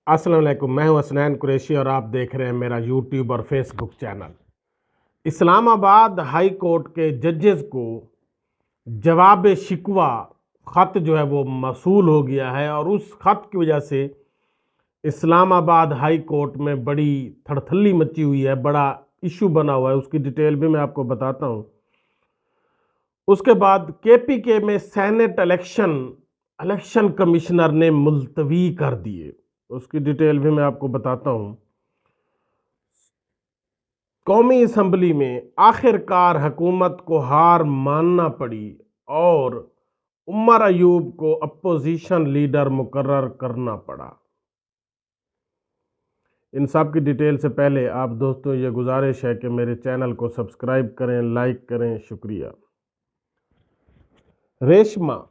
अस्सलाम वालेकुम, मैं हूं हसनैन कुरैशी और आप देख रहे हैं मेरा यूट्यूब और Facebook channel. Islamabad high court के जजेस को जवाब शिकवा ख़त जो है वो मौसूल हो गया है और उस ख़त की वजह से इस्लामाबाद हाई कोर्ट में बड़ी थड़थल्ली मची हुई है, बड़ा इशू बना हुआ है। उसकी डिटेल भी मैं आपको बताता हूं। उसके बाद केपीके में सेनेट इलेक्शन कमिश्नर ने मुलतवी कर दिए, उसकी डिटेल भी मैं आपको बताता हूं। कौमी असम्बली में आखिरकार हुकूमत को हार मानना पड़ी और उमर अयूब को अपोजिशन लीडर मुकर्रर करना पड़ा। इन सब की डिटेल से पहले आप दोस्तों ये गुजारिश है कि मेरे चैनल को सब्सक्राइब करें, लाइक करें, शुक्रिया। रेशमा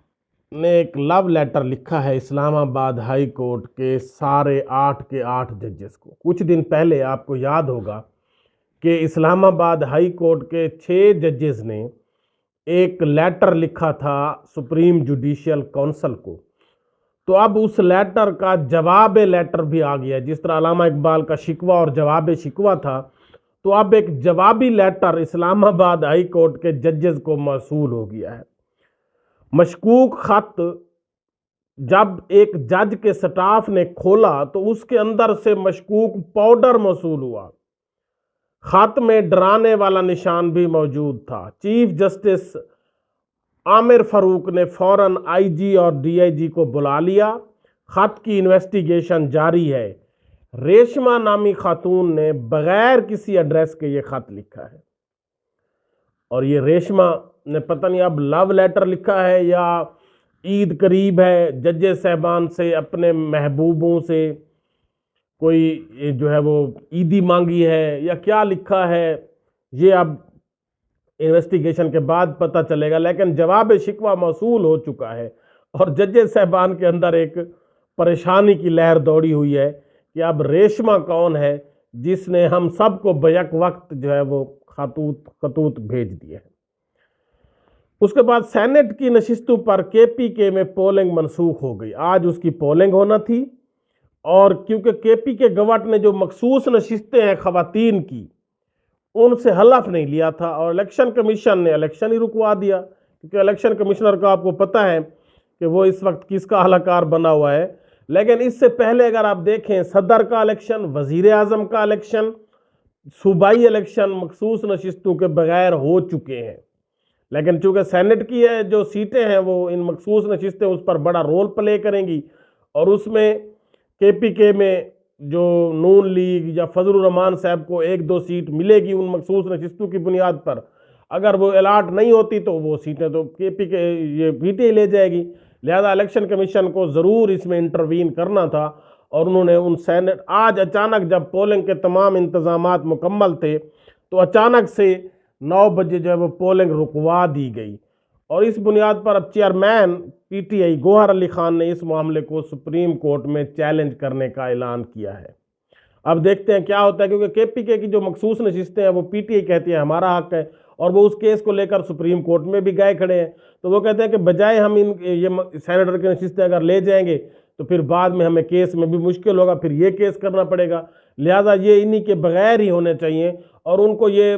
ने एक लव लेटर लिखा है इस्लामाबाद हाई कोर्ट के सारे 8 के 8 जजेस को। कुछ दिन पहले आपको याद होगा कि इस्लामाबाद हाई कोर्ट के 6 जजेस ने एक लेटर लिखा था सुप्रीम जुडिशियल काउंसिल को। तो अब उस लेटर का जवाब लेटर भी आ गया। जिस तरह अल्लामा इकबाल का शिकवा और जवाब शिकवा था, तो अब एक जवाबी लेटर इस्लामाबाद हाई कोर्ट के जजेस को मौसूल हो गया है। मशकूक खत जब एक जज के स्टाफ ने खोला तो उसके अंदर से मशकूक पाउडर मौसूल हुआ। खत में डराने वाला निशान भी मौजूद था। चीफ जस्टिस आमिर फारूक ने फौरन आईजी और डीआईजी को बुला लिया। खत की इन्वेस्टिगेशन जारी है। रेशमा नामी खातून ने बगैर किसी एड्रेस के ये खत लिखा है और ये रेशमा ने पता नहीं अब लव लेटर लिखा है या ईद करीब है, जजेस साहबान से अपने महबूबों से कोई जो है वो ईदी मांगी है या क्या लिखा है, ये अब इन्वेस्टिगेशन के बाद पता चलेगा। लेकिन जवाब शिकवा मौसूल हो चुका है और जजेस साहबान के अंदर एक परेशानी की लहर दौड़ी हुई है कि अब रेशमा कौन है जिसने हम सबको बैक वक्त जो है वो खतूत भेज दिए हैं। उसके बाद सेनेट की नशिस्तों पर केपीके में पोलिंग मनसूख हो गई। आज उसकी पोलिंग होना थी और क्योंकि केपीके गवर्नमेंट ने जो मखसूस नशिस्तें हैं खवातीन की, उनसे हलफ नहीं लिया था और इलेक्शन कमीशन ने इलेक्शन ही रुकवा दिया। क्योंकि इलेक्शन कमिश्नर का आपको पता है कि वो इस वक्त किसका अहलकार बना हुआ है। लेकिन इससे पहले अगर आप देखें, सदर का इलेक्शन, वजीर आजम का इलेक्शन, सूबाई इलेक्शन मखसूस नशिस्तों के बगैर हो चुके हैं। लेकिन चूँकि सेनेट की है जो सीटें हैं वो इन मखसूस नशिस्तें उस पर बड़ा रोल प्ले करेंगी और उसमें केपीके में जो नून लीग या फजलुर रहमान साहब को 1-2 सीट मिलेगी उन मखसूस नशिस्तों की बुनियाद पर। अगर वो अलाट नहीं होती तो वो सीटें तो केपीके ये पीटीआई ले जाएगी। लिहाजा इलेक्शन कमीशन को ज़रूर इसमें इंटरवीन करना था और उन्होंने उन सेनेट आज अचानक जब पोलिंग के तमाम इंतजामात मुकम्मल थे तो अचानक से 9 बजे जो है वो पोलिंग रुकवा दी गई और इस बुनियाद पर अब चेयरमैन पीटीआई गौहर अली खान ने इस मामले को सुप्रीम कोर्ट में चैलेंज करने का ऐलान किया है। अब देखते हैं क्या होता है, क्योंकि केपीके की जो मखसूस नशिस्तें हैं वो पीटीआई कहती है हमारा हक है और वो उस केस को लेकर सुप्रीम कोर्ट में भी गए खड़े हैं। तो वो कहते हैं कि बजाय हम ये सेनेटर की नशिस्तें अगर ले जाएंगे तो फिर बाद में हमें केस में भी मुश्किल होगा, फिर ये केस करना पड़ेगा। लिहाजा ये इन्हीं के बगैर ही होने चाहिए और उनको ये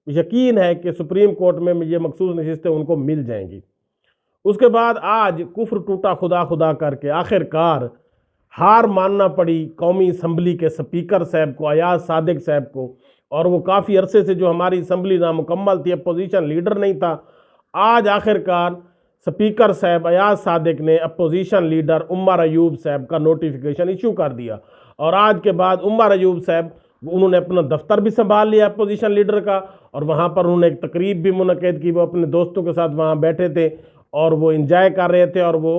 यकीन है कि सुप्रीम कोर्ट में ये मखसूस नशिस्तें उनको मिल जाएंगी। उसके बाद आज कुफ्र टूटा खुदा खुदा करके आखिरकार हार मानना पड़ी कौमी असम्बली के स्पीकर साहब को, अयाज सादिक साहब को, और वो काफ़ी अरसे से जो हमारी असम्बली नामुकम्मल थी, अपोजिशन लीडर नहीं था। आज आखिरकार स्पीकर साहब अयाज सादिक ने अपोजिशन लीडर उमर अयूब साहब का नोटिफिकेशन इशू कर दिया और आज के बाद उमर अयूब साहब उन्होंने अपना दफ्तर भी संभाल लिया अपोजिशन लीडर का और वहाँ पर उन्होंने एक तकरीब भी मुनक़िद की। वो अपने दोस्तों के साथ वहाँ बैठे थे और वो इंजॉय कर रहे थे और वो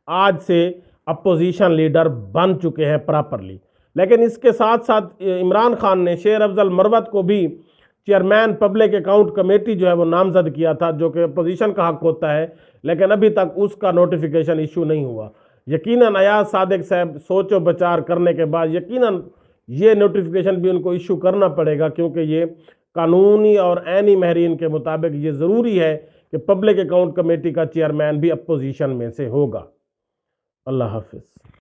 आज से अपोजिशन लीडर बन चुके हैं प्रॉपरली। लेकिन इसके साथ साथ इमरान खान ने शेर अफजल मरवत को भी चेयरमैन पब्लिक अकाउंट कमेटी जो है वो नामजद किया था, जो कि अपोजिशन का हक होता है, लेकिन अभी तक उसका नोटिफिकेशन इशू नहीं हुआ। यकीनन अयाज सादिक साहब सोचो विचार करने के बाद यकीनन ये नोटिफिकेशन भी उनको इशू करना पड़ेगा, क्योंकि ये कानूनी और ऐनी महरीन के मुताबिक ये ज़रूरी है कि पब्लिक अकाउंट कमेटी का चेयरमैन भी अपोजिशन में से होगा। अल्लाह हाफिज़।